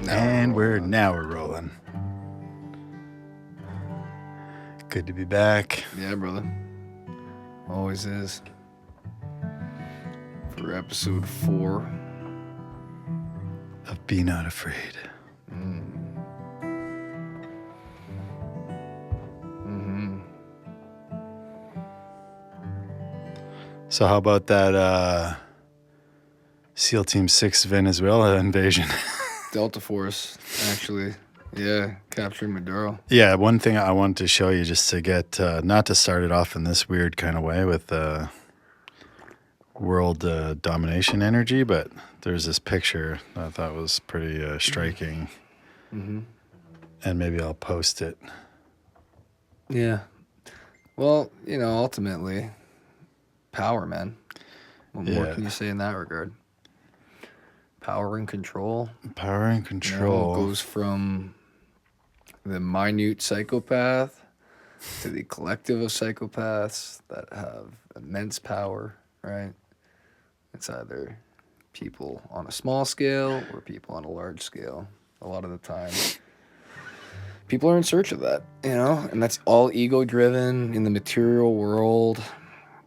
And we're rolling. Good to be back. Yeah, brother. Always is. For episode 4. Of Be Not Afraid. So how about that SEAL Team 6 Venezuela invasion? Delta Force, actually. Yeah, capturing Maduro. Yeah, one thing I wanted to show you just to get, not to start it off in this weird kind of way with world domination energy, but there's this picture that I thought was pretty striking. Mm-hmm. And maybe I'll post it. Yeah. Well, ultimately, power, man. What more can you say in that regard? Power and control. Power and control. Goes from the minute psychopath to the collective of psychopaths that have immense power, right? It's either people on a small scale or people on a large scale. A lot of the time, people are in search of that, and that's all ego-driven in the material world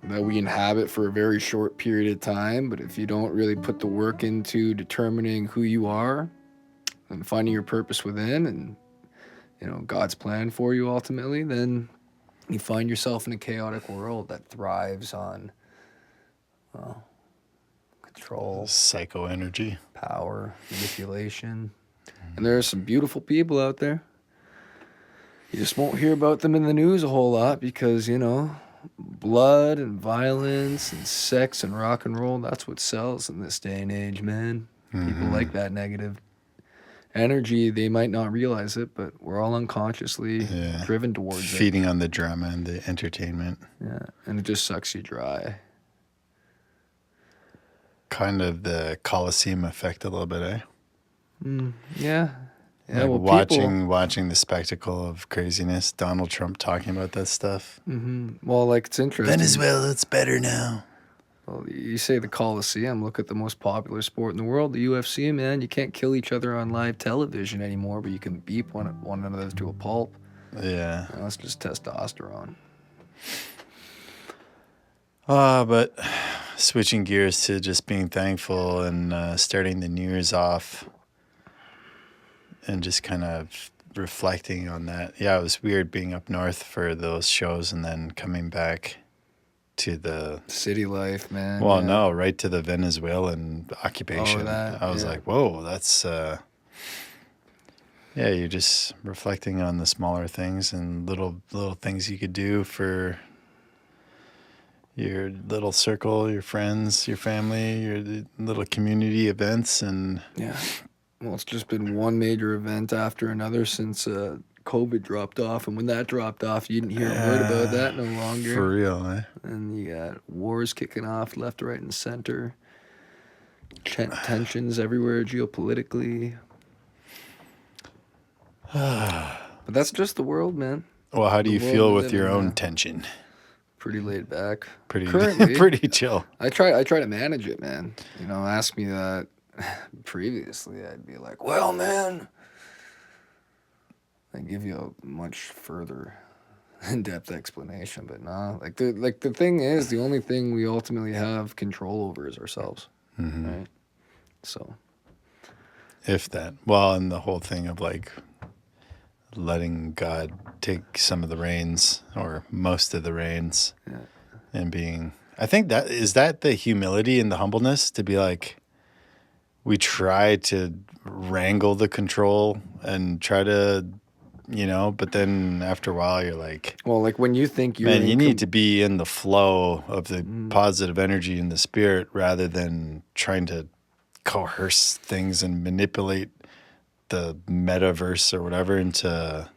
that we inhabit for a very short period of time. But if you don't really put the work into determining who you are and finding your purpose within and, God's plan for you ultimately, then you find yourself in a chaotic world that thrives on, control, psycho energy, power, manipulation. And there are some beautiful people out there. You just won't hear about them in the news a whole lot because, blood and violence and sex and rock and roll, that's what sells in this day and age, man. People like that negative energy. They might not realize it, but we're all unconsciously driven towards feeding on the drama and the entertainment. Yeah, and it just sucks you dry. Kind of the Colosseum effect a little bit, eh? Yeah. Yeah, like watching the spectacle of craziness, Donald Trump talking about that stuff. Well, it's interesting. Venezuela, it's better now. Well, you say the Coliseum, look at the most popular sport in the world, the UFC, man. You can't kill each other on live television anymore, but you can beep one another to a pulp. Yeah. That's just testosterone. But switching gears to just being thankful and starting the New Year's off and just kind of reflecting on that. Yeah, it was weird being up north for those shows and then coming back to the city life, man. Well, no, right to the Venezuelan occupation. I was like, whoa, that's you're just reflecting on the smaller things and little things you could do for your little circle, your friends, your family, your little community events. And well, it's just been one major event after another since COVID dropped off, and when that dropped off, you didn't hear a word about that no longer. For real, eh? And you got wars kicking off left, right, and center. Tensions everywhere geopolitically. But that's just the world, man. Well, how do you feel with your own tension? Pretty laid back. Currently, pretty chill. I try to manage it, man. Ask me that previously, I'd be like, well, man, I give you a much further in-depth explanation, but nah. The thing is, the only thing we ultimately have control over is ourselves, right? So, if that, well, and the whole thing of letting God take some of the reins or most of the reins, and being, I think that is that the humility and the humbleness to be like, we try to wrangle the control and try to, but then after a while you're like, well, when you think you're, man, you need to be in the flow of the positive energy in the spirit rather than trying to coerce things and manipulate the metaverse or whatever into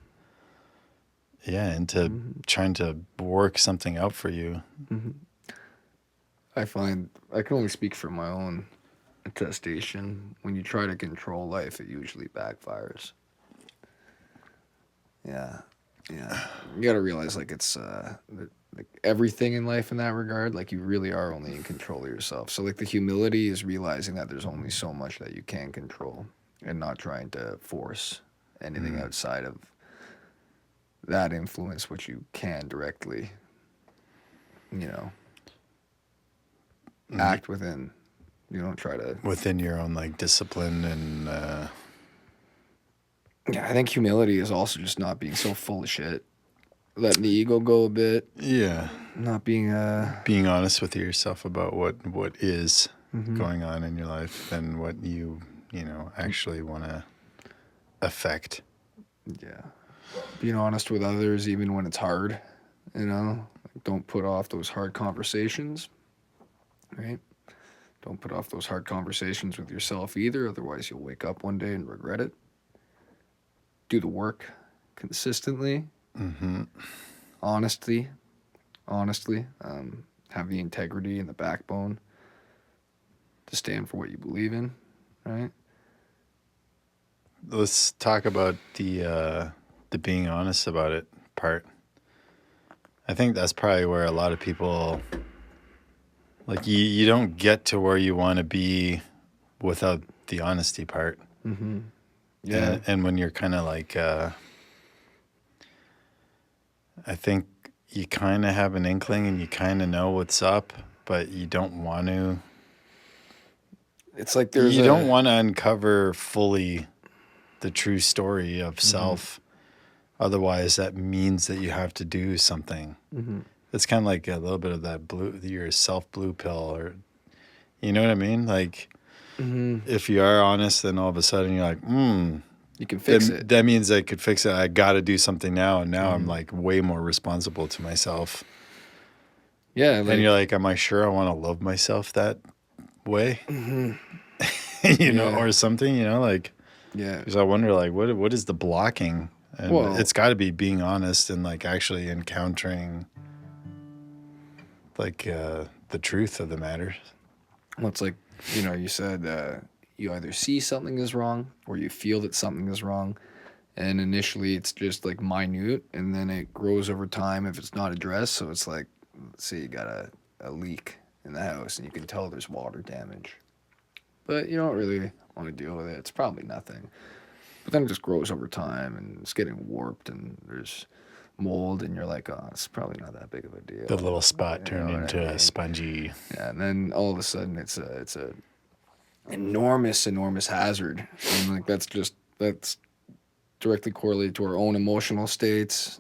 trying to work something out for you. I find I can only speak from my own attestation. When you try to control life, it usually backfires. Yeah. You got to realize it's everything in life in that regard. You really are only in control of yourself. So the humility is realizing that there's only so much that you can control. and not trying to force anything outside of that influence, which you can directly, you know, act within. You don't try to within your own like discipline and yeah, I think humility is also just not being so full of shit, letting the ego go a bit, yeah, not being being honest with yourself about what is going on in your life and what you know actually want to affect. yeah, being honest with others even when it's hard, you know. Like, don't put off those hard conversations, right? Don't put off those hard conversations with yourself either, otherwise you'll wake up one day and regret it. Do the work consistently, honestly, have the integrity and the backbone to stand for what you believe in, right? Let's talk about the being honest about it part. I think that's probably where a lot of people like you don't get to where you want to be without the honesty part. Yeah. And when you're kind of like I think you kind of have an inkling and you kind of know what's up, but you don't want to. It's like there's You don't want to uncover fully the true story of self. Otherwise, that means that you have to do something. It's kind of like a little bit of that your self blue pill, or you know what I mean? Like, if you are honest, then all of a sudden you're like, you can fix it. That means I could fix it. I got to do something now, and now I'm like way more responsible to myself. Yeah, and you're like, am I sure I want to love myself that way? you know, or something. You know, like, yeah. Because I wonder, like, what is the blocking? And Well, it's got to be being honest and like actually encountering like the truth of the matter. Well, it's like, you know, you said you either see something is wrong or you feel that something is wrong. And initially it's just like minute, and then it grows over time if it's not addressed. So it's like, let's say you got a leak in the house and you can tell there's water damage, but you don't really want to deal with it. It's probably nothing. But then it just grows over time and it's getting warped and there's mold, and you're like, oh, it's probably not that big of a deal. The little spot turned into a spongy. Yeah, and then all of a sudden it's a enormous hazard, and like that's directly correlated to our own emotional states,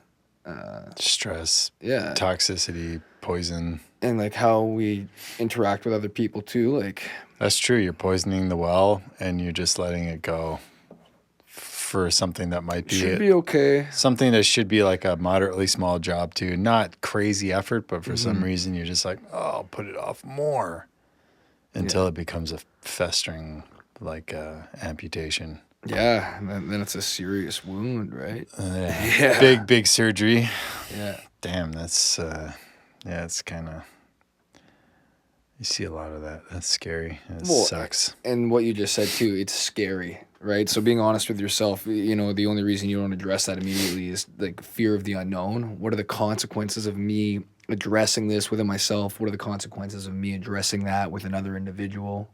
Stress, yeah, toxicity, poison, and like how we interact with other people too. Like, that's true. You're poisoning the well, and you're just letting it go for something that might be should be okay. Something that should be like a moderately small job too. Not crazy effort, but for some reason you're just like, oh, I'll put it off more until it becomes a festering like amputation. Yeah, and then it's a serious wound, right? Yeah. Big surgery. Yeah. Damn, that's it's kind of, you see a lot of that. That's scary. It sucks. And what you just said too, it's scary, right? So being honest with yourself, you know, the only reason you don't address that immediately is like fear of the unknown. What are the consequences of me addressing this within myself? What are the consequences of me addressing that with another individual?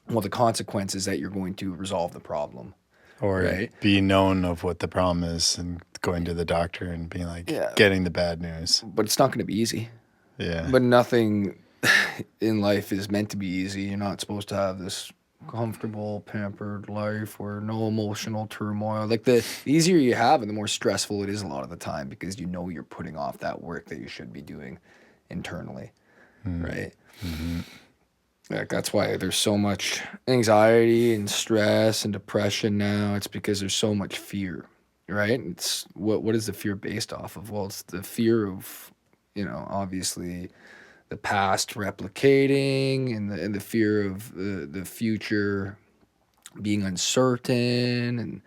Well, the consequence is that you're going to resolve the problem. Or be known of what the problem is and going to the doctor and being like, getting the bad news. But it's not going to be easy. Yeah. But nothing in life is meant to be easy. You're not supposed to have this comfortable, pampered life where no emotional turmoil. Like the easier you have it, the more stressful it is a lot of the time, because you know you're putting off that work that you should be doing internally, right? Like that's why there's so much anxiety and stress and depression now. It's because there's so much fear, right? It's what is the fear based off of? Well, it's the fear of, you know, obviously the past replicating, and the fear of the future being uncertain, and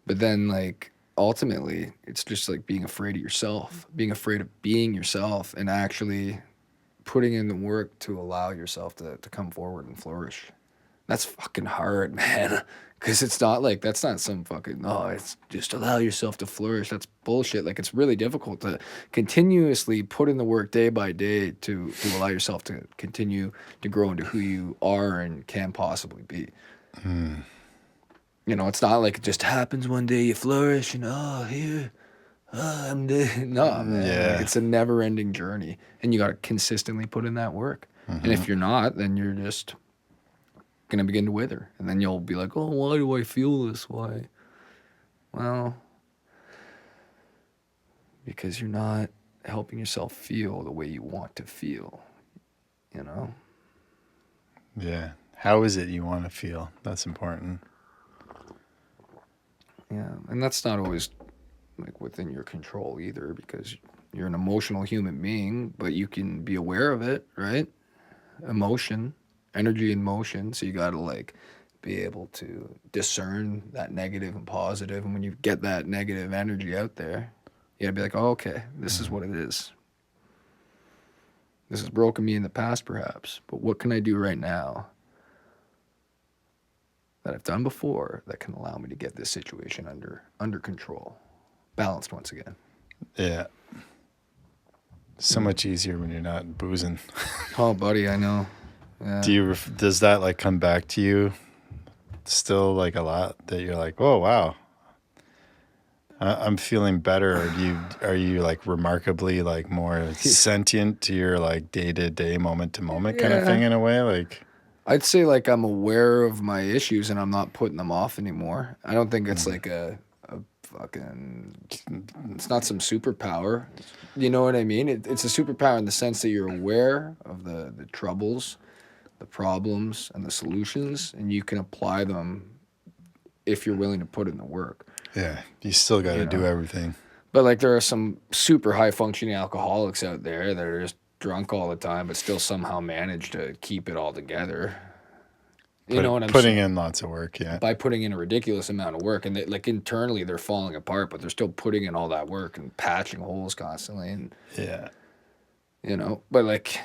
but then like ultimately it's just like being afraid of yourself, being afraid of being yourself, and actually putting in the work to allow yourself to come forward and flourish. That's fucking hard, man. Because it's not like, that's not some fucking, no, it's just allow yourself to flourish. That's bullshit. Like, it's really difficult to continuously put in the work day by day to allow yourself to continue to grow into who you are and can possibly be. You know, it's not like it just happens one day, you flourish, and I'm dead. No, man. Like Yeah. it's a never-ending journey, and you got to consistently put in that work. And if you're not, then you're just gonna begin to wither, and then you'll be like, "Oh, why do I feel this way?" Well, because you're not helping yourself feel the way you want to feel. You know. Yeah. How is it you want to feel? That's important. Yeah, and that's not always like within your control either, because you're an emotional human being, but you can be aware of it, right? Emotion, energy and motion. So you got to like be able to discern that negative and positive. And when you get that negative energy out there, you got to be like, oh, okay, this is what it is. This has broken me in the past, perhaps, but what can I do right now that I've done before that can allow me to get this situation under control, balanced once again? Yeah. So much easier when you're not boozing. Oh, buddy, I know. Yeah. Does that like come back to you still like a lot that you're like, oh wow, I'm feeling better? Or are you like remarkably like more sentient to your like day to day, moment to moment kind of thing in a way? Like, I'd say like I'm aware of my issues and I'm not putting them off anymore. I don't think it's like a fucking, it's not some superpower. You know what I mean? It's a superpower in the sense that you're aware of the troubles, the problems, and the solutions, and you can apply them if you're willing to put in the work. yeah, you still got to do everything. But like there are some super high functioning alcoholics out there that are just drunk all the time, but still somehow manage to keep it all together. You know what I'm putting saying? in lots of work, yeah. By putting in a ridiculous amount of work, and like internally they're falling apart, but they're still putting in all that work and patching holes constantly, and Yeah. you know. But like,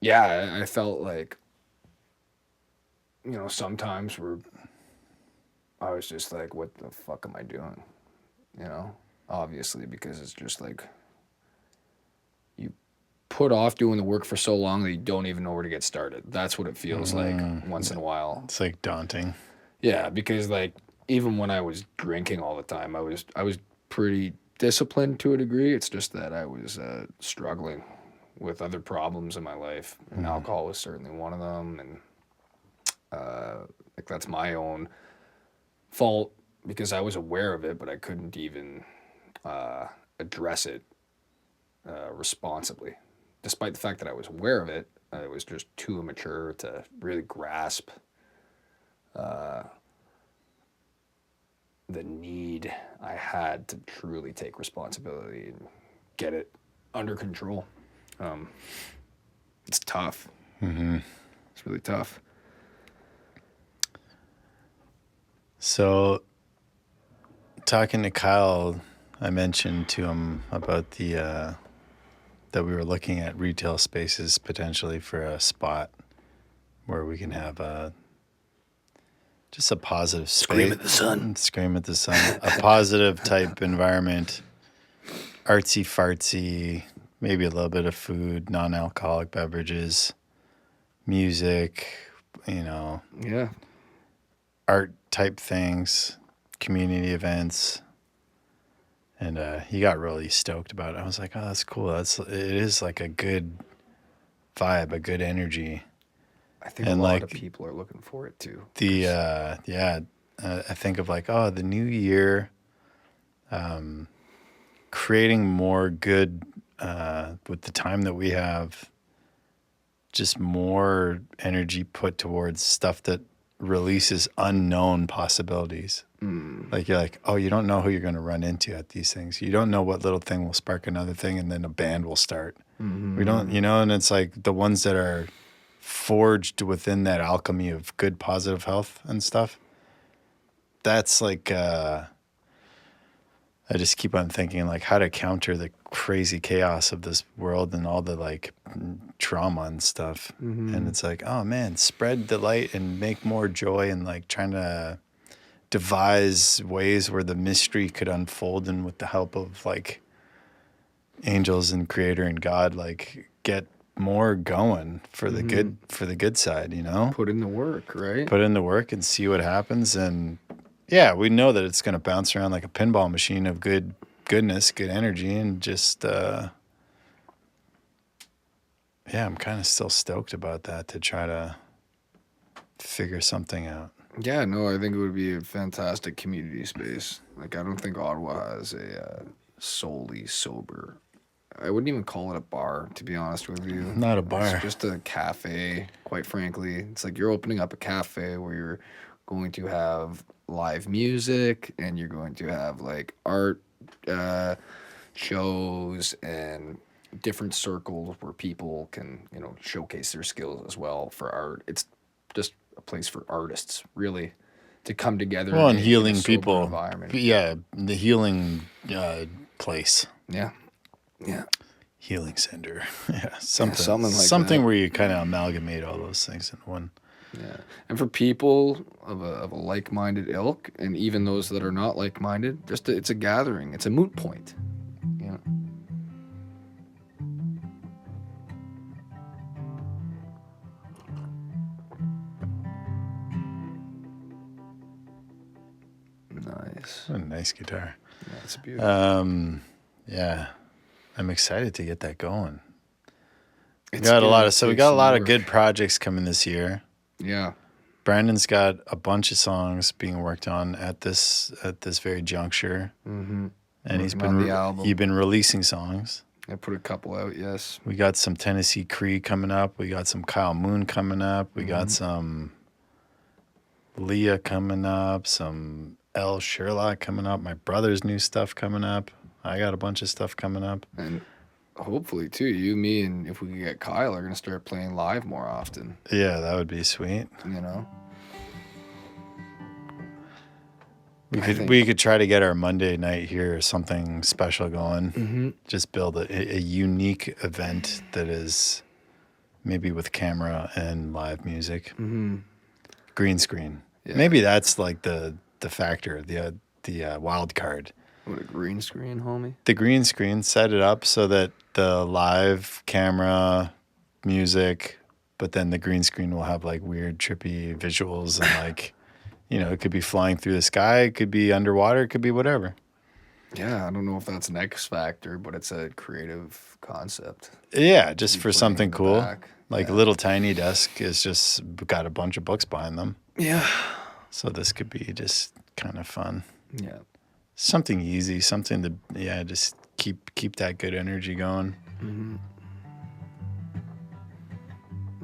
yeah, I felt like, you know, sometimes I was just like, what the fuck am I doing? You know, obviously, because it's just like you put off doing the work for so long that you don't even know where to get started. That's what it feels like once in a while. It's like daunting. Yeah, because like even when I was drinking all the time, I was pretty disciplined to a degree. It's just that I was struggling with other problems in my life, and alcohol was certainly one of them. And like that's my own fault because I was aware of it, but I couldn't even address it responsibly. Despite the fact that I was aware of it, I was just too immature to really grasp the need I had to truly take responsibility and get it under control. It's tough. It's really tough. So, talking to Kyle, I mentioned to him about the that we were looking at retail spaces potentially for a spot where we can have just a positive space. Scream at the sun. Scream at the sun. A positive type environment, artsy fartsy, maybe a little bit of food, non-alcoholic beverages, music, you know. Yeah. Art type things, community events. And he got really stoked about it. I was like, oh, that's cool. It is like a good vibe, a good energy. I think a lot of people are looking for it too. I think of like, oh, the new year, creating more good with the time that we have, just more energy put towards stuff that releases unknown possibilities. Like you're like, oh, you don't know who you're going to run into at these things. You don't know what little thing will spark another thing, and then a band will start. We don't, you know, and it's like the ones that are forged within that alchemy of good, positive health and stuff. That's like, I just keep on thinking like how to counter the crazy chaos of this world and all the like trauma and stuff. And it's like, oh man, spread the light and make more joy and like trying to devise ways where the mystery could unfold, and with the help of like angels and creator and God, like get more going for the good side, you know? Put in the work, right? Put in the work and see what happens. And yeah, we know that it's going to bounce around like a pinball machine of goodness, good energy, and just yeah, I'm kind of still stoked about that to try to figure something out. Yeah, no, I think it would be a fantastic community space. Like, I don't think Ottawa has a solely sober. I wouldn't even call it a bar, to be honest with you. Not a bar. It's just a cafe, quite frankly. It's like you're opening up a cafe where you're going to have live music and you're going to have like art shows and different circles where people can, you know, showcase their skills as well for art. It's just a place for artists, really, to come together. Well, and in healing a sober people. environment. Yeah, the healing place. Yeah. Yeah. Healing center. Yeah, something something like something that. where you kind of amalgamate all those things in one. Yeah. And for people of a like-minded ilk, and even those that are not like-minded, it's a gathering. It's a moot point. Yeah. Nice. What a nice guitar. That's beautiful. Yeah, I'm excited to get that going. We It's got a gonna lot take of some good work. projects coming this year. Yeah. Brandon's got a bunch of songs being worked on at this very juncture, Mm-hmm. and Working on the album. he's been releasing songs. I put a couple out, yes. We got some Tennessee Cree coming up. We got some Kyle Moon coming up. We got some Leah coming up. Some L. Sherlock coming up. My brother's new stuff coming up. I got a bunch of stuff coming up. And hopefully, too, you, me, and if we can get Kyle, are going to start playing live more often, Yeah, that would be sweet. you know? We could try to get our Monday night here or something special going. Mm-hmm. Just build a unique event that is maybe with camera and live music. Mm-hmm. Green screen. Yeah. Maybe that's like the factor, the wild card. What, a green screen, homie? The green screen, set it up so that the live camera, music, but then the green screen will have like weird, trippy visuals and like, you know, it could be flying through the sky, it could be underwater, it could be whatever. Yeah, I don't know if that's an X factor, but it's a creative concept. Yeah, just Be for playing something in the cool. back. Like a little tiny desk is just got a bunch of books behind them. Yeah. So this could be just kind of fun. Yeah. Something easy, something to just keep that good energy going. Mm-hmm.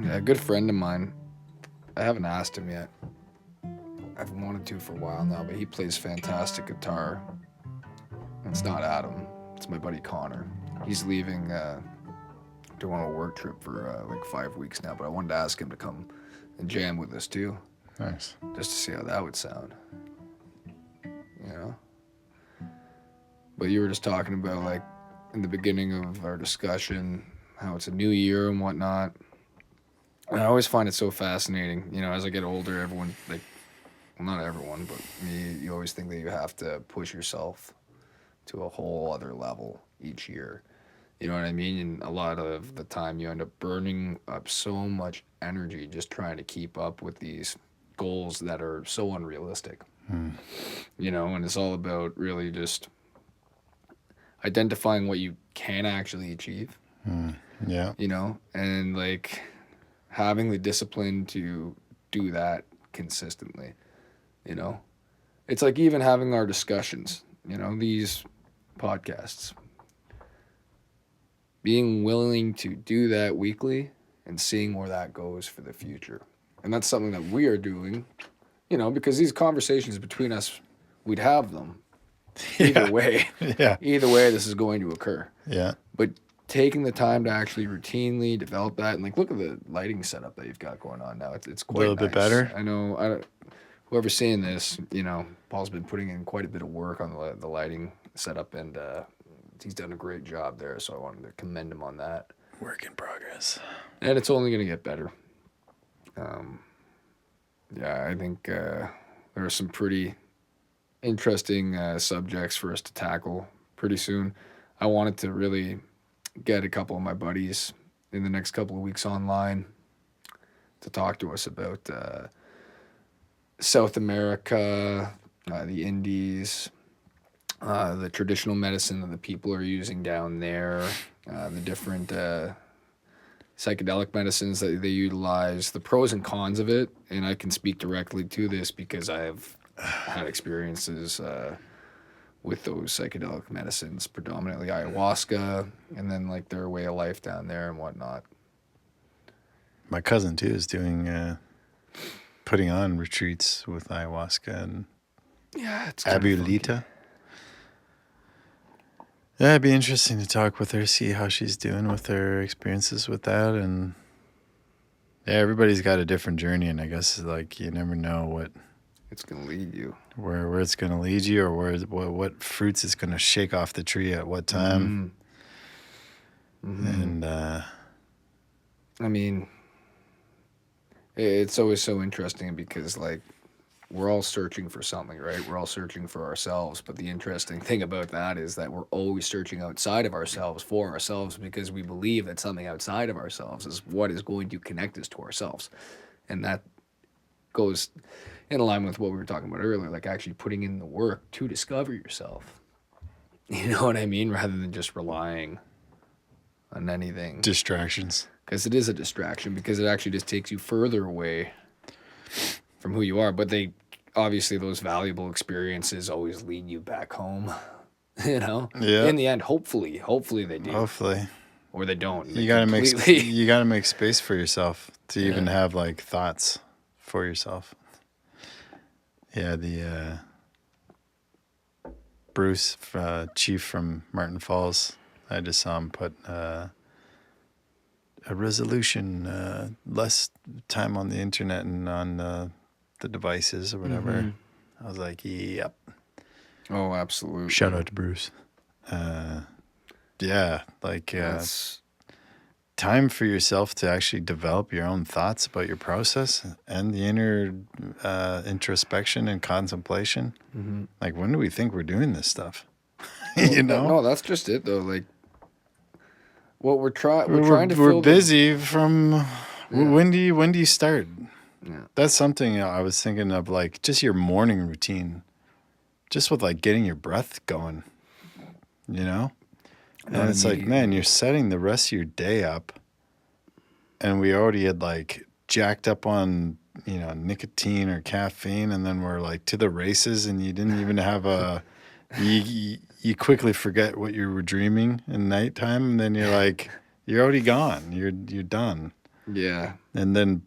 Yeah, a good friend of mine, I haven't asked him yet. I've wanted to for a while now, but he plays fantastic guitar. It's not Adam. It's my buddy Connor. He's leaving to on a work trip for like 5 weeks now, but I wanted to ask him to come and jam with us too, Nice. just to see how that would sound. You know? But you were just talking about, like, in the beginning of our discussion, how it's a new year and whatnot. And I always find it so fascinating. You know, as I get older, everyone, like, well, not everyone, but me, you always think that you have to push yourself to a whole other level each year. You know what I mean? And a lot of the time you end up burning up so much energy just trying to keep up with these goals that are so unrealistic. You know, and it's all about really just identifying what you can actually achieve. Yeah. You know, and like having the discipline to do that consistently. You know, it's like even having our discussions, you know, these podcasts, being willing to do that weekly and seeing where that goes for the future. And that's something that we are doing, you know, because these conversations between us, we'd have them either way. Yeah. Either way, this is going to occur. Yeah. But taking the time to actually routinely develop that, and like, look at the lighting setup that you've got going on now. It's quite A little bit better. I know. Whoever's seeing this, you know, Paul's been putting in quite a bit of work on the lighting setup, and he's done a great job there. So I wanted to commend him on that. Work in progress. And it's only going to get better. Yeah, I think there are some pretty interesting subjects for us to tackle pretty soon. I wanted to really get a couple of my buddies in the next couple of weeks online to talk to us about South America, the Indies, the traditional medicine that the people are using down there, the different psychedelic medicines that they utilize, the pros and cons of it. And I can speak directly to this because I have had experiences with those psychedelic medicines, predominantly ayahuasca, and then like their way of life down there and whatnot. My cousin too is doing putting on retreats with ayahuasca and It's Abulita. Yeah, it'd be interesting to talk with her, see how she's doing with her experiences with that. And yeah, everybody's got a different journey, and I guess like you never know what it's gonna lead you, where it's gonna lead you, or what fruits it's gonna shake off the tree at what time. And I mean, it's always so interesting because like we're all searching for something, right? We're all searching for ourselves. But the interesting thing about that is that we're always searching outside of ourselves for ourselves because we believe that something outside of ourselves is what is going to connect us to ourselves. And that goes in line with what we were talking about earlier, like actually putting in the work to discover yourself. You know what I mean? Rather than just relying on anything. Distractions. Because it is a distraction, because it actually just takes you further away from who you are. But they obviously, those valuable experiences always lead you back home. You know? Yeah. In the end, hopefully they do. Hopefully. Or they don't. You gotta make space for yourself to even have like thoughts for yourself. Yeah, the Bruce, Chief from Martin Falls, I just saw him put a resolution, less time on the internet and on the devices or whatever. I was like, yep. Oh, absolutely. Shout out to Bruce. Yeah, like time for yourself to actually develop your own thoughts about your process and the inner introspection and contemplation. Like, when do we think we're doing this stuff? You know? No, that's just it though. Like, what we're trying to fill. We're busy from. When do you start? Yeah. That's something I was thinking of, like just your morning routine, just with like getting your breath going. You know. And it's like, man, you're setting the rest of your day up, and we already had like jacked up on, nicotine or caffeine, and then we're like to the races, and you didn't even have a, you quickly forget what you were dreaming in nighttime, and then you're like, you're already gone, you're done. Yeah. And then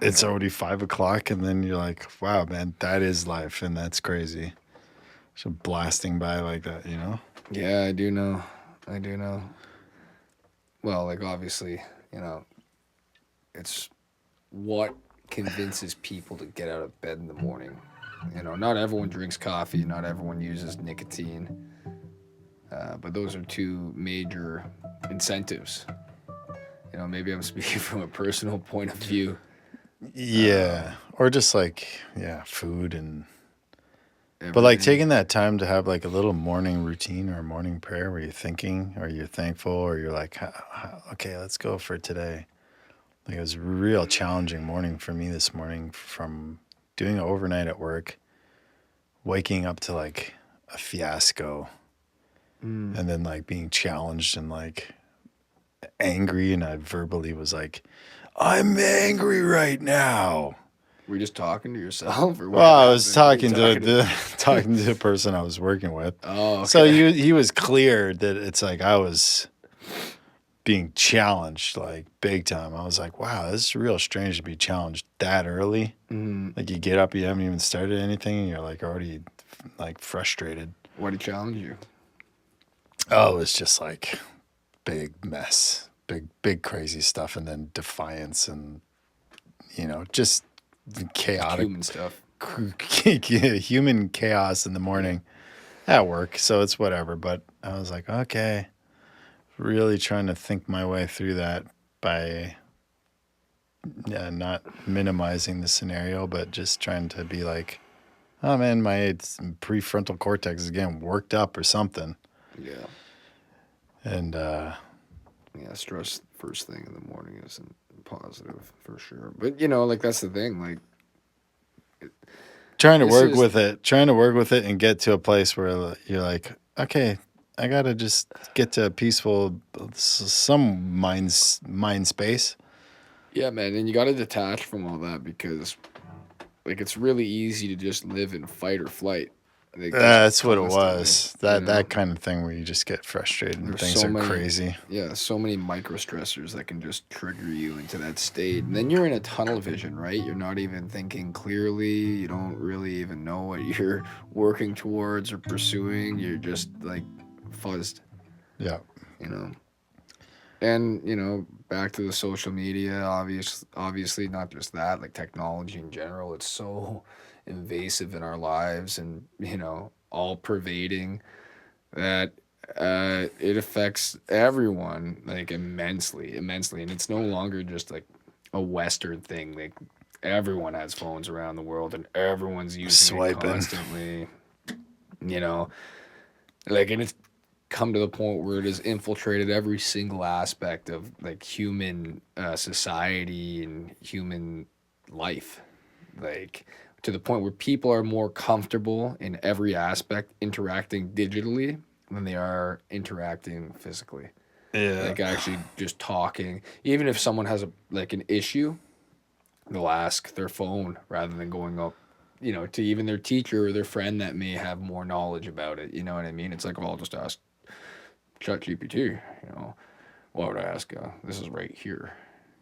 it's already 5:00, and then you're like, wow, man, that is life, and that's crazy. So blasting by like that, you know? Yeah, I do know. Well, like obviously, it's what convinces people to get out of bed in the morning. Not everyone drinks coffee, not everyone uses nicotine, but those are two major incentives. Maybe I'm speaking from a personal point of view. Yeah, or just like, food and... Everything. But like taking that time to have like a little morning routine or a morning prayer where you're thinking or you're thankful or you're like, okay, let's go for today. Like, it was a real challenging morning for me this morning, from doing it overnight at work, waking up to like a fiasco, and then like being challenged and like angry. And I verbally was like, I'm angry right now. Were you just talking to yourself, or what? Well, I was talking to the person I was working with. Oh, okay. So he was clear that it's like I was being challenged like big time. I was like, wow, this is real strange to be challenged that early. Like, you get up, you haven't even started anything, and you're like already like frustrated. What did he challenge you? Oh, it was just like big mess, big crazy stuff, and then defiance, and just chaotic human stuff. Human chaos in the morning at work. So it's whatever. But I was like, okay, really trying to think my way through that by not minimizing the scenario, but just trying to be like, oh man, my prefrontal cortex is getting worked up or something. Yeah. And Yeah, stress first thing in the morning isn't positive for sure. But you know, like that's the thing. Like Trying to this work is with it, and get to a place where you're like, okay, I gotta just get to a peaceful, some mind space. yeah, man, and you got to detach from all that because like it's really easy to just live in fight or flight, like just That's what it constantly. was. You That know, that kind of thing where you just get frustrated and there's things so are many, crazy. yeah, so many micro stressors that can just trigger you into that state, and then you're in a tunnel vision, right? You're not even thinking clearly. You don't really even know what you're working towards or pursuing. You're just like fuzzed, Yeah. you know. And you know, back to the social media, obviously not just that, like technology in general, it's so invasive in our lives and you know all pervading that it affects everyone like immensely, and it's no longer just like a Western thing. Like everyone has phones around the world, and everyone's using it Swiping. constantly. You know, like and it's come to the point where it has infiltrated every single aspect of like human society and human life, like to the point where people are more comfortable in every aspect interacting digitally than they are interacting physically, Yeah. like actually just talking. Even if someone has a like an issue, they'll ask their phone rather than going up, you know, to even their teacher or their friend that may have more knowledge about it. You know what I mean? It's like, well, I'll just ask ChatGPT, you know, why would I ask? This is right here,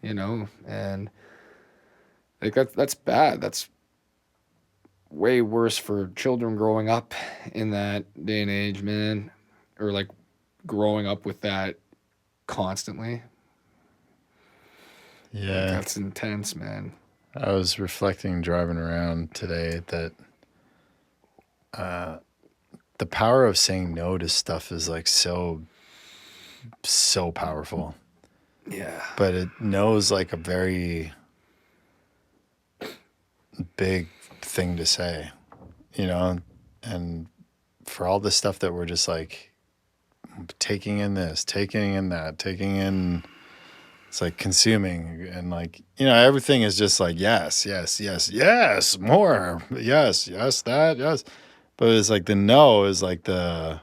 you know, and like that's bad. That's way worse for children growing up in that day and age, man, or like growing up with that constantly. Like Yeah. that's intense, man. I was reflecting driving around today that the power of saying no to stuff is like so powerful. Yeah, But it knows like a very big thing to say, you know, and for all the stuff that we're just like taking in this, taking in that, taking in, it's like consuming and like, you know, everything is just like, yes, yes, yes, yes, more, yes, yes, that, yes. But it's like the no is like if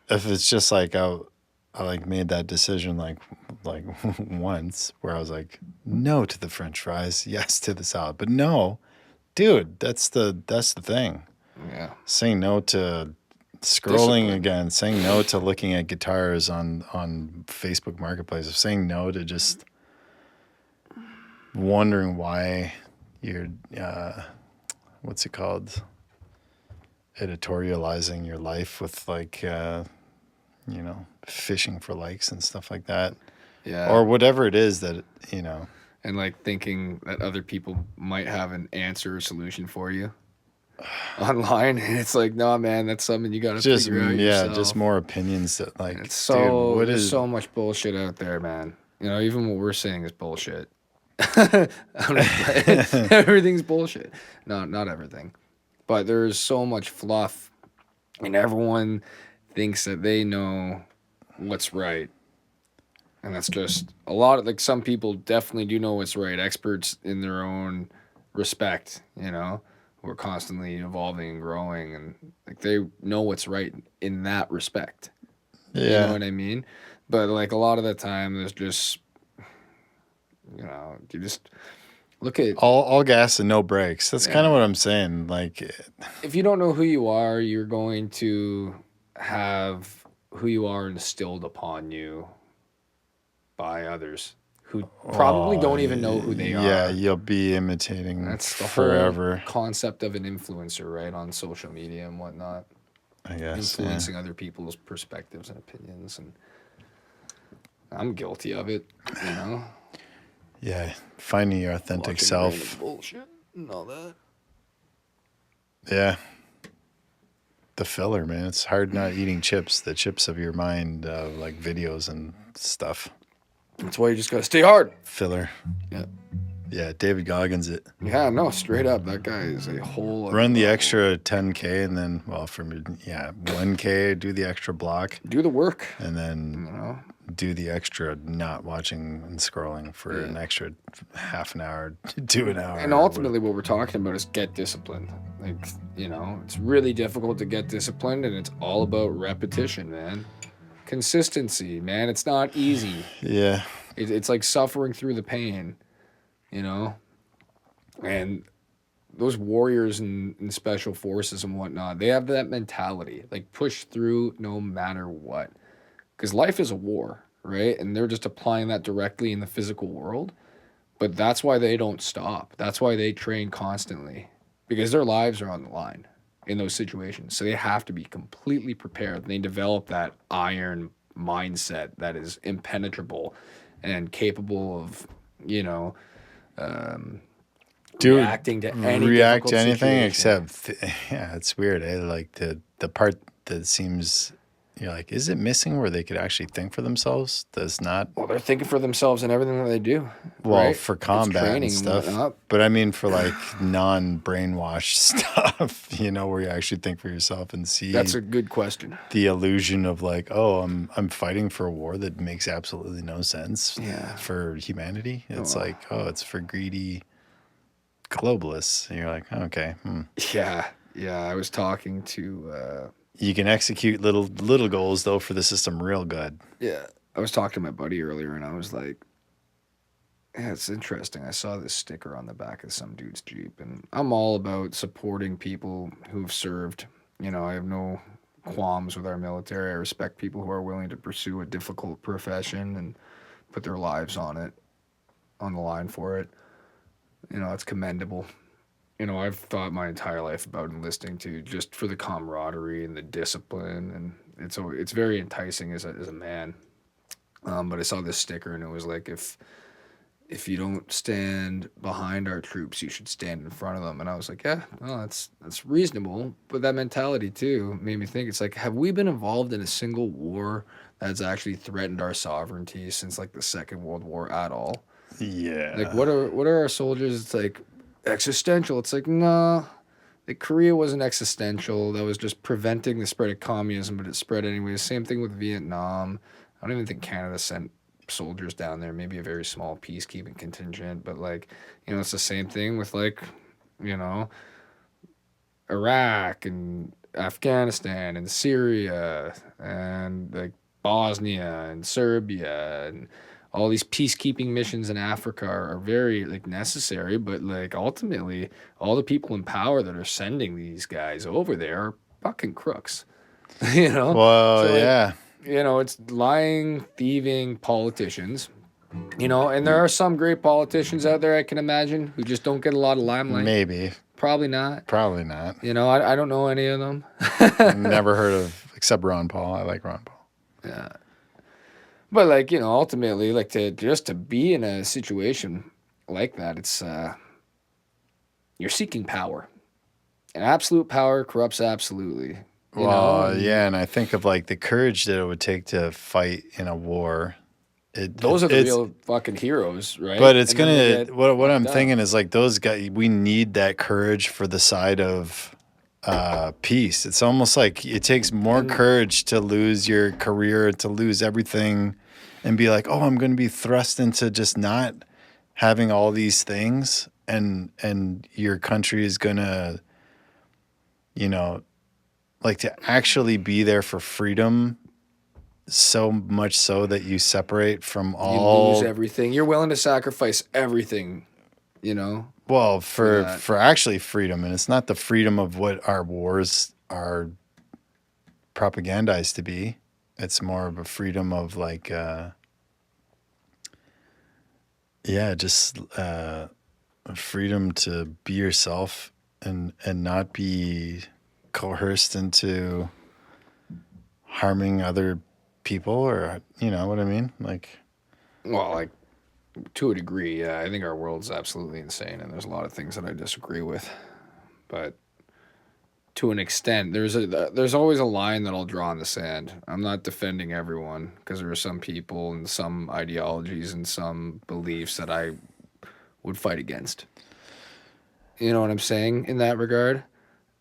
it's just like I like made that decision like once where I was like no to the French fries, yes to the salad, but no, dude, that's the thing. yeah. Saying no to scrolling Discipline. again, saying no to looking at guitars on Facebook Marketplace, saying no to just wondering why you're what's it called, editorializing your life with like you know, fishing for likes and stuff like that, Yeah, or whatever it is that, you know. and like thinking that other people might have an answer or solution for you online, and it's like, no, man, that's something you got to Just figure out yeah, just yourself. more opinions that And like, it's dude, so what there's is so much bullshit out there, man. You know, even what we're saying is bullshit. I'm just playing. Everything's bullshit. No, not everything, but there's so much fluff, and everyone thinks that they know what's right, and that's just a lot of like some people definitely do know what's right, experts in their own respect, you know, who are constantly evolving and growing, and like they know what's right in that respect. You know yeah, what I mean? But like a lot of the time, there's just you know you just look at all gas and no brakes. That's kind of yeah. what I'm saying. Like, If you don't know who you are, you're going to have who you are instilled upon you by others who probably oh don't even know who they yeah, are. you'll be imitating That's the whole forever, concept of an influencer, right? On social media and whatnot, I guess. Yeah, influencing other people's perspectives and opinions. And I'm guilty of it, you know, yeah, finding your authentic watching random self. bullshit and all that. Yeah, the filler, man. It's hard not eating chips. The chips of your mind, like videos and stuff. That's why you just gotta stay hard. Filler. Yeah. Yeah, David Goggins it. Yeah, no, straight up, that guy is a whole other Run the level. extra 10K and then, well, for me, 1K, do the extra block. Do the work. And then do the extra not watching and scrolling for an extra half an hour to an hour. And ultimately what we're talking about is get disciplined. Like, it's really difficult to get disciplined, and it's all about repetition, man. Consistency, man. It's not easy. Yeah. It's like suffering through the pain, And those warriors in special forces and whatnot, they have that mentality, like push through no matter what. Because life is a war, right? And they're just applying that directly in the physical world. But that's why they don't stop. That's why they train constantly. Because their lives are on the line in those situations. So they have to be completely prepared. They develop that iron mindset that is impenetrable and capable of, reacting to any react to anything situation. except it's weird, eh? Like the part that seems, you're like, is it missing where they could actually think for themselves? Does not. Well, they're thinking for themselves in everything that they do. Well, right? for combat and stuff, but I mean for like non-brainwashed stuff, where you actually think for yourself and see. That's a good question. The illusion of like, oh, I'm fighting for a war that makes absolutely no sense for humanity. It's like, oh, it's for greedy globalists. And you're like, okay. Yeah. I was talking to. You can execute little goals though for the system real good. Yeah, I was talking to my buddy earlier, and I was like, yeah, it's interesting. I saw this sticker on the back of some dude's Jeep, and I'm all about supporting people who've served. I have no qualms with our military. I respect people who are willing to pursue a difficult profession and put their lives on the line for it. It's commendable. I've thought my entire life about enlisting to just for the camaraderie and the discipline, and it's very enticing as a man. But I saw this sticker, and it was like, if you don't stand behind our troops, you should stand in front of them. And I was like, yeah, well, that's reasonable. But that mentality too made me think, it's like, have we been involved in a single war that's actually threatened our sovereignty since like the Second World War at all? Yeah. Like, what are our soldiers? It's like existential. It's like, nah. Like, Korea wasn't existential. That was just preventing the spread of communism, but it spread anyway. Same thing with Vietnam. I don't even think Canada sent soldiers down there, maybe a very small peacekeeping contingent, but like, it's the same thing with like, Iraq and Afghanistan and Syria and like Bosnia and Serbia, and all these peacekeeping missions in Africa are very like necessary, but like ultimately all the people in power that are sending these guys over there are fucking crooks. Well, so, yeah. It's lying, thieving politicians, and there are some great politicians out there, I can imagine, who just don't get a lot of limelight. Maybe. Probably not. I don't know any of them. Never heard of, except Ron Paul. I like Ron Paul. Yeah. But like, ultimately, like to be in a situation like that, it's you're seeking power. And absolute power corrupts absolutely. Yeah, and I think of like the courage that it would take to fight in a war. Those are the real fucking heroes, right? But it's what I'm thinking is like those guys, we need that courage for the side of peace. It's almost like it takes more courage to lose your career, to lose everything, and be like, oh, I'm going to be thrust into just not having all these things, and your country is going to, like to actually be there for freedom, so much so that you separate from all. You lose everything. You're willing to sacrifice everything, Well, for actually freedom, and it's not the freedom of what our wars are propagandized to be. It's more of a freedom of like, just a freedom to be yourself and not be coerced into harming other people, or you know what I mean? Like, well, like to a degree, yeah. I think our world's absolutely insane, and there's a lot of things that I disagree with. But to an extent, there's always a line that I'll draw in the sand. I'm not defending everyone, because there are some people and some ideologies and some beliefs that I would fight against. You know what I'm saying in that regard?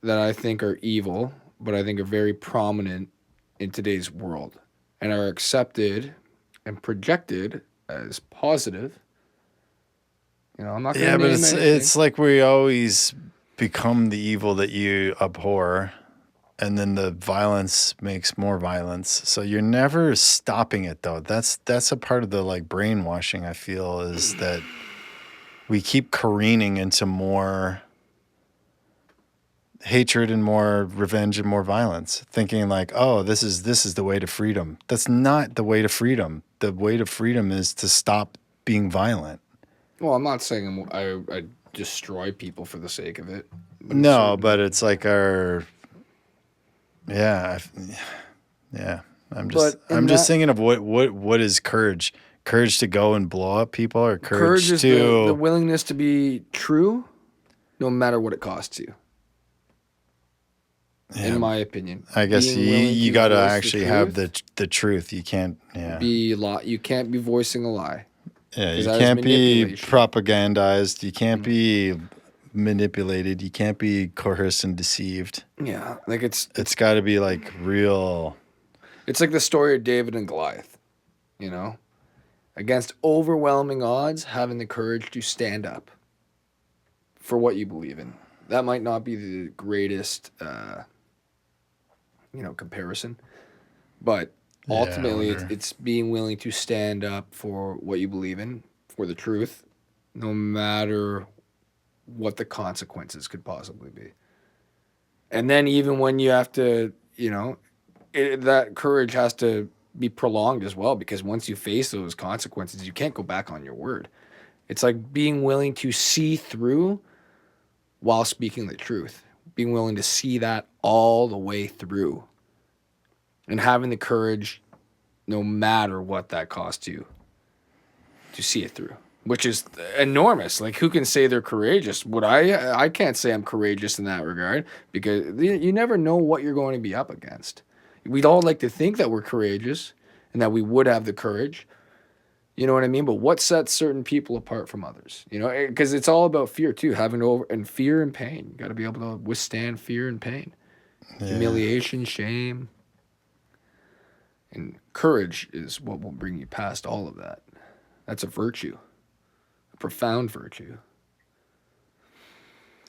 That I think are evil, but I think are very prominent in today's world and are accepted and projected as positive. You know, I'm not going Yeah, to but name it's anything. like we always become the evil that you abhor, and then the violence makes more violence. So you're never stopping it, though. That's a part of the like brainwashing, I feel, is that we keep careening into more hatred and more revenge and more violence, thinking like, oh, this is the way to freedom. That's not the way to freedom. The way to freedom is to stop being violent. Well, I'm not saying I destroy people for the sake of it, but it's No, certain. but it's like our yeah, yeah. But I'm in just that, thinking of what is courage? Courage to go and blow up people, or courage courage is the to willingness to be true, no matter what it costs you. In yeah. my opinion, I guess being willing you to got to voice the actually have truth, the truth. You can't yeah. you can't be voicing a lie Yeah, because you that is can't be manipulation. propagandized. You can't be manipulated. You can't be coerced and deceived. Yeah, like It's got to be like real. it's like the story of David and Goliath. You know, against overwhelming odds, having the courage to stand up for what you believe in. That might not be the greatest, comparison, but Yeah, I ultimately, wonder. it's being willing to stand up for what you believe in, for the truth, no matter what the consequences could possibly be. And then even when you have to, that courage has to be prolonged as well because once you face those consequences, you can't go back on your word. It's like being willing to see through while speaking the truth, being willing to see that all the way through and having the courage, no matter what that costs you, to see it through, which is enormous. Like, who can say they're courageous? I can't say I'm courageous in that regard because you never know what you're going to be up against. We'd all like to think that we're courageous and that we would have the courage. You know what I mean? But what sets certain people apart from others? You know, because it's all about fear too, having over and fear and pain. You got to be able to withstand fear and pain, Yeah, humiliation, shame, and courage is what will bring you past all of that. That's a virtue, a profound virtue.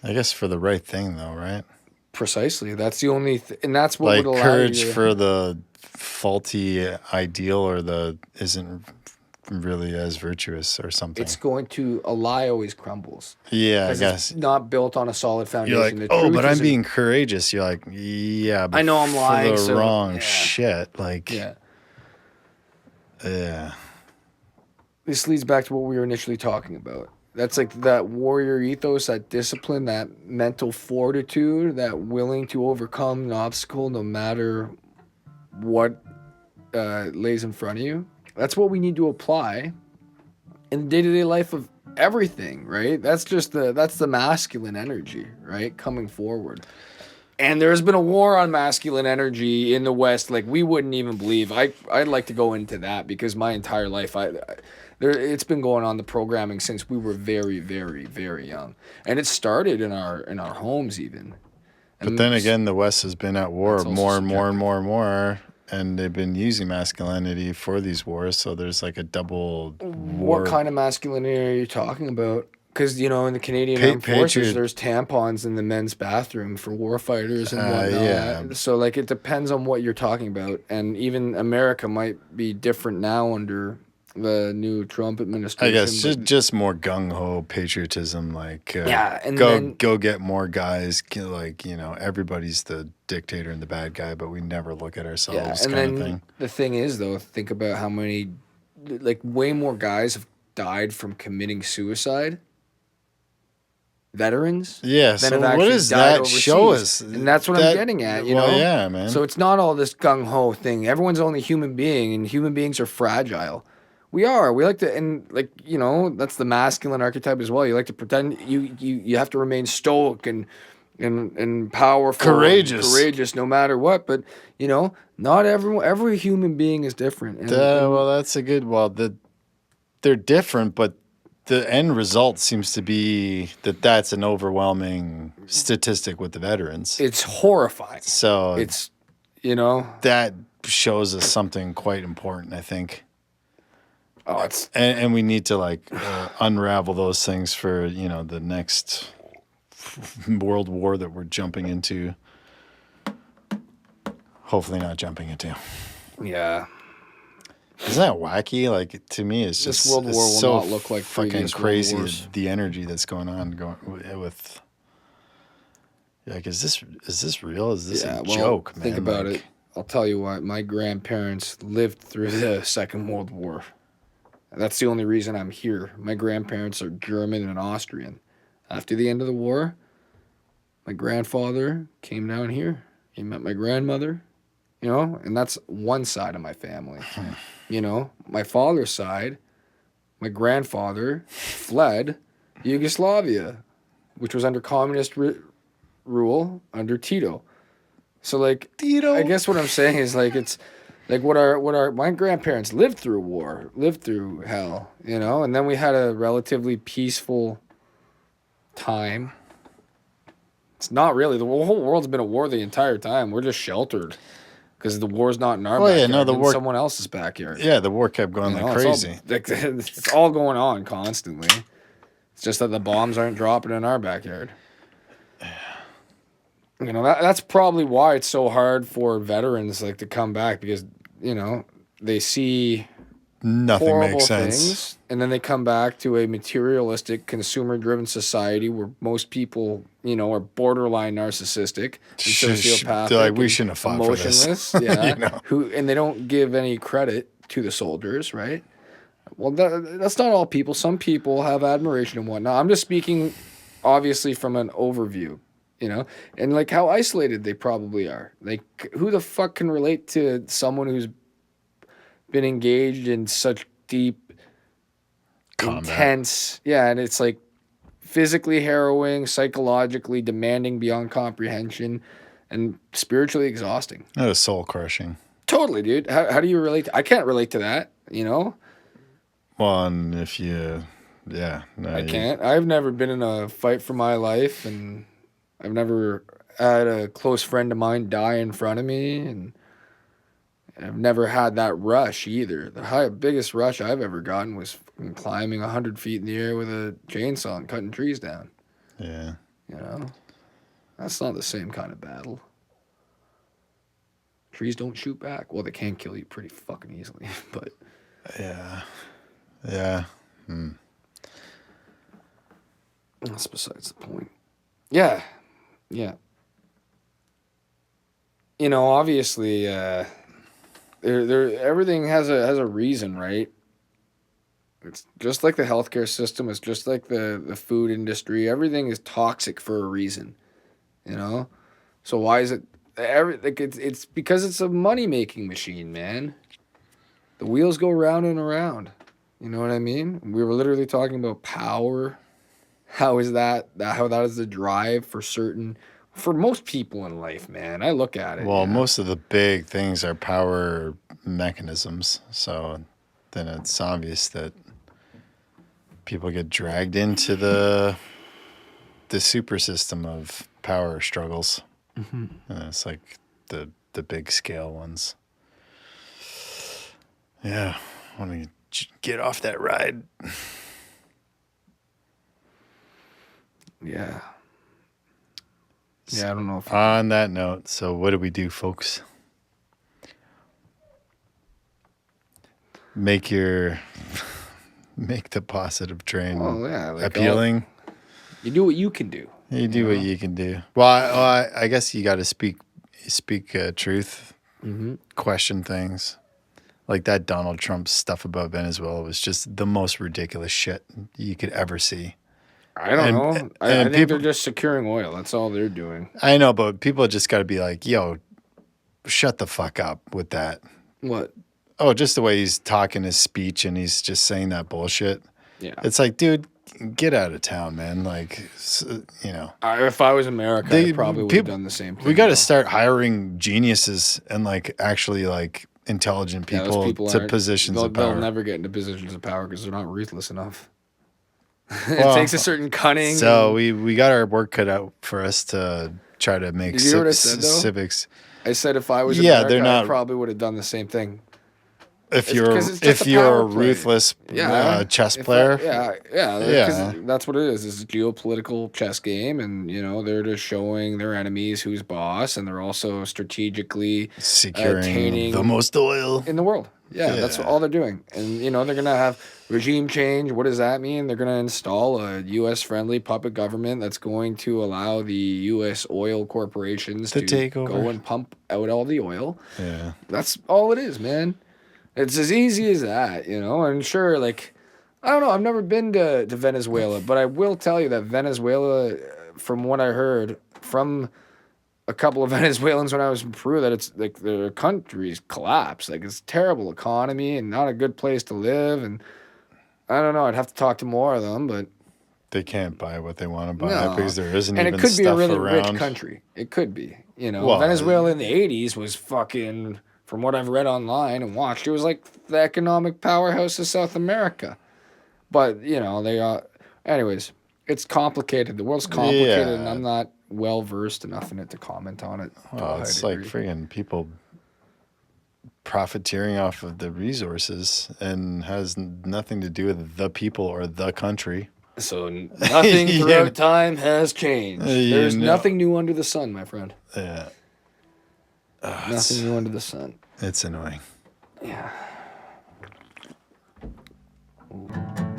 I guess for the right thing though, right? Precisely. That's the only, and that's what would Like allow you courage to. for the faulty ideal or the isn't really as virtuous or It's something. going to a lie always crumbles Yeah, I because it's guess not built on a solid you're foundation. like, The oh, but truth I'm isn't. being courageous. You're like, yeah, I but know I'm for lying, the so wrong yeah, shit. Like, yeah. yeah, This leads back to what we were initially talking about. That's like that warrior ethos, that discipline, that mental fortitude, that willing to overcome an obstacle no matter what lays in front of you. That's what we need to apply in the day-to-day life of everything, right? That's the masculine energy, right? Coming forward. And there's been a war on masculine energy in the West, like we wouldn't even believe. I'd like to go into that because my entire life, it's been going on the programming since we were very, very, very young, and it started in our homes even. but And then again, the West has been at war that's also more and more and subjective. more and more, and they've been using masculinity for these wars. So there's like a double What war. kind of masculinity are you talking about? Because in the Canadian Armed Forces, Patriot, there's tampons in the men's bathroom for warfighters and yeah, whatnot. So like it depends on what you're talking about, and even America might be different now under the new Trump I guess administration. But just more gung ho patriotism, like yeah, and then go get more guys, like everybody's the dictator and the bad guy, but we never look at yeah, ourselves, and kind of then thing. the thing is though, think about how many, like way more guys have died from committing suicide, veterans, Yeah. than have So what actually does died that show overseas. us? And that's what I'm That getting at, well, yeah, man. So it's not all this gung ho thing. Everyone's only a human being, and human beings are fragile. We are. We like to, and like that's the masculine archetype as well. You like to pretend you have to remain stoic and powerful and Courageous. courageous no matter what. But not every human being is different. And Well, that's a good. Well, they're different, but the end result seems to be that that's an overwhelming statistic with the veterans. It's horrifying. So It's, you know, that shows us something quite important, I think. oh, it's And we need to like unravel those things for, you know, the next world war that we're jumping into. Hopefully not jumping into. yeah. Isn't that wacky? Like, to me, it's just This World War will so not look like fucking previous World crazy. Wars. The energy that's going on with like, is this real? Is this a joke, man? Think about like, it. I'll tell you what. My grandparents lived through the Second World War. That's the only reason I'm here. My grandparents are German and Austrian. After the end of the war, my grandfather came down here. He met my grandmother, you know, and that's one side of my family. You know, my father's side, my grandfather fled Yugoslavia, which was under communist rule under Tito. So like, Tito. I guess what I'm saying is like it's like what our my grandparents lived through war, lived through hell, you know, and then we had a relatively peaceful time. It's not really the whole world's been a war the entire time. We're just sheltered because the war's not in our backyard. Yeah, no, the it's in war, someone else's backyard. Yeah, the war kept going like crazy. It's all going on constantly. It's just that the bombs aren't dropping in our backyard. You know, that's probably why it's so hard for veterans like to come back because, you know, they see nothing horrible makes sense. things and then they come back to a materialistic, consumer-driven society where most people, you know, are borderline narcissistic and sociopathic. They're like, we shouldn't have fought emotionless, for this. yeah. You know? And they don't give any credit to the soldiers, right? Well, that's not all people. Some people have admiration and whatnot. I'm just speaking, obviously, from an overview. You know, and like how isolated they probably are. Like, who the fuck can relate to someone who's been engaged in such deep, intense, and it's like physically harrowing, psychologically demanding beyond comprehension, and spiritually exhausting. That was soul crushing. Totally, dude. How do you relate? I can't relate to that, you know? Well, and if you, no, I can't. I've never been in a fight for my life, and I've never had a close friend of mine die in front of me, and I've never had that rush either. The biggest rush I've ever gotten was climbing 100 feet in the air with a chainsaw and cutting trees down. Yeah. You know? That's not the same kind of battle. Trees don't shoot back. Well, they can kill you pretty fucking easily, but... Yeah. Yeah. That's besides the point. Yeah. Yeah. You know, obviously, everything has a reason, right? It's just like the healthcare system. It's just like the food industry. Everything is toxic for a reason, you know? So why is it... It's because it's a money-making machine, man. The wheels go round and around. You know what I mean? We were literally talking about power. How is that is the drive for most people in life, man. I look at it. Well, most of the big things are power mechanisms. So then it's obvious that people get dragged into the super system of power struggles. Mm-hmm. And it's like the big scale ones. Yeah. I want to get off that ride. Yeah. Yeah, I don't know if... On that note, so what do we do, folks? Make the positive train appealing. You do what you can do. You do what you can do. Well, I guess you got to speak truth, question things. Like that Donald Trump stuff about Venezuela was just the most ridiculous shit you could ever see. I don't know. I think they're just securing oil. That's all they're doing. I know, but people just got to be like, yo, shut the fuck up with that. What? Oh, just the way he's talking his speech and he's just saying that bullshit. Yeah. It's like, dude, get out of town, man. Like, you know. If I was America, I probably would have done the same thing. We got to start hiring geniuses and like actually like intelligent people to positions of power. They'll never get into positions of power because they're not ruthless enough. It takes a certain cunning. So we got our work cut out for us to try to make Did you hear what I said, though? civics. I said if I was Yeah, America, they're not- I probably would have done the same thing. If It's just if a you're power a play. ruthless chess player, Because that's what it is. It's a geopolitical chess game, and they're just showing their enemies who's boss, and they're also strategically securing attaining the most oil in the world. Yeah, that's all they're doing. And they're gonna have regime change. What does that mean? They're gonna install a U.S. friendly puppet government that's going to allow the U.S. oil corporations to take over. go and pump out all the oil. Yeah, That's all it is, man. It's as easy as that, And sure, like, I don't know. I've never been to Venezuela, but I will tell you that Venezuela, from what I heard from a couple of Venezuelans when I was in Peru, that it's like their country's collapsed. Like, it's a terrible economy and not a good place to live. And I don't know. I'd have to talk to more of them, but they can't buy what they want to buy no. because there isn't And even it could be a stuff really around. rich country. It could be. Well, Venezuela in the 80s was fucking, from what I've read online and watched, it was like the economic powerhouse of South America. But, they are. Anyways, it's complicated. The world's complicated, and I'm not well versed enough in it to comment on it. Well, it's like friggin' people profiteering off of the resources and has nothing to do with the people or the country. So nothing throughout time has changed. There's nothing new under the sun, my friend. Yeah. Nothing new under the sun. It's annoying. Yeah.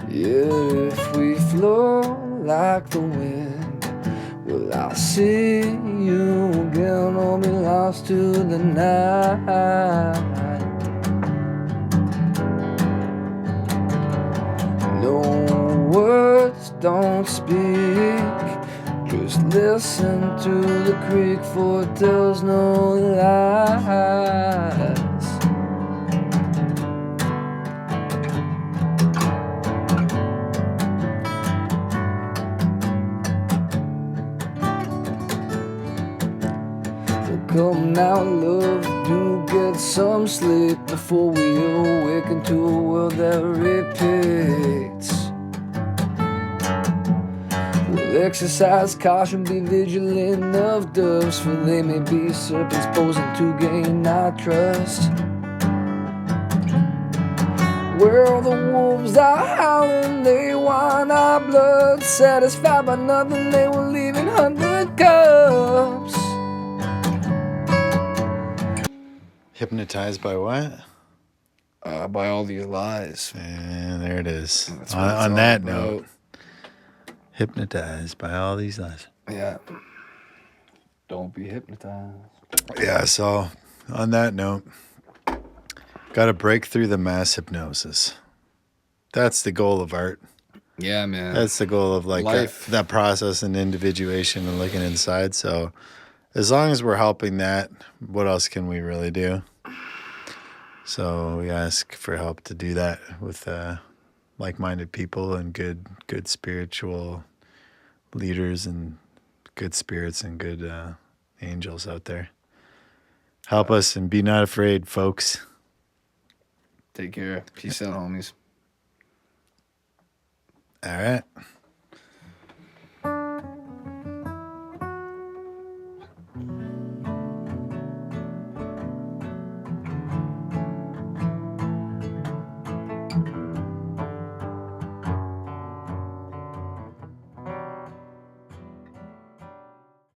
If we flow like the wind, will I see you again or be lost to the night? No words, don't speak. Just listen to the creek, for it tells no lies. Come now, love, do get some sleep before we awaken to a world that repeats. We'll exercise caution, be vigilant of doves, for they may be serpents posing to gain our trust. Where the wolves are howling, they want our blood. Satisfied by nothing, they will leave in 100 cups. Hypnotized by what? By all these lies. And there it is. That's what it's On all that about. note, hypnotized by all these lies. Yeah. Don't be hypnotized. Yeah, so on that note, got to break through the mass hypnosis. That's the goal of art. Yeah, man. That's the goal of like Life. that process and individuation and looking inside. So as long as we're helping that, what else can we really do? So we ask for help to do that with like-minded people and good spiritual leaders and good spirits and good angels out there. Help us and be not afraid, folks. Take care. Peace out, homies. All right.